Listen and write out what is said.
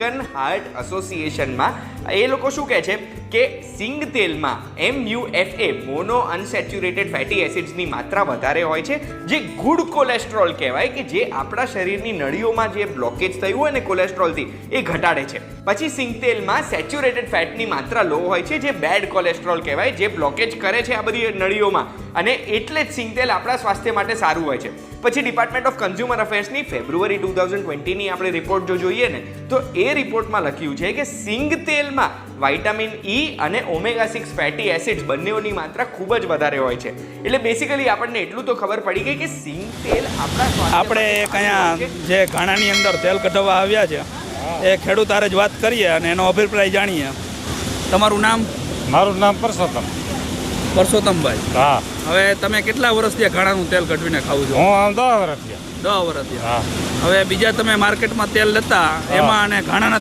Heart એસોસિએશનમાં એ લોકો શું કહે છે કે સિંગ તેલમાં MUFA મોનો અનસેચ્યુરેટેડ ફેટી એસિડ્સની માત્રા વધારે હોય છે, જે ગુડ કોલેસ્ટ્રોલ કહેવાય, કે જે આપણા શરીરની નળીઓમાં જે બ્લોકેજ થયું હોય ને કોલેસ્ટ્રોલથી એ ઘટાડે છે. પછી સિંગ તેલમાં સેચ્યુરેટેડ ફેટની માત્રા લો હોય છે, જે બેડ કોલેસ્ટ્રોલ કહેવાય, જે બ્લોકેજ કરે છે આ બધી નળીઓમાં, અને એટલે જ સિંગ તેલ આપણા સ્વાસ્થ્ય માટે સારું હોય છે. પછી ડિપાર્ટમેન્ટ ઓફ કન્ઝ્યુમર અફેર્સની ફેબ્રુઆરી 2020ની આપણે રિપોર્ટ જો જોઈએ ને તો એ રિપોર્ટમાં લખ્યું છે કે સિંગ તેલમાં વિટામિન E અને ઓમેગા 6 ફેટી એસિડ્સ બંનેઓની માત્રા ખૂબ જ વધારે હોય છે. એટલે બેસિકલી આપણને એટલું તો ખબર પડી ગઈ કે સિંગ તેલ આપણા સ્વાસ્થ્ય આપણે અહીંયા જે ઘાણાની અંદર તેલ કઢાવવા આવ્યા છે એ ખેડૂત હારે જ વાત કરીએ અને એનો અભિપ્રાય જાણીએ. તમારું નામ? મારું નામ પરસોત્તમભાઈ. હા. હવે તમે કેટલા વર્ષથી આ ઘાણાનું તેલ કઢવીને ખાવ છો? હું આમ 10 વર્ષથી. 10 વર્ષથી. હા. હવે બીજા તમે માર્કેટમાં તેલ લેતા એમાં અને ઘાણાના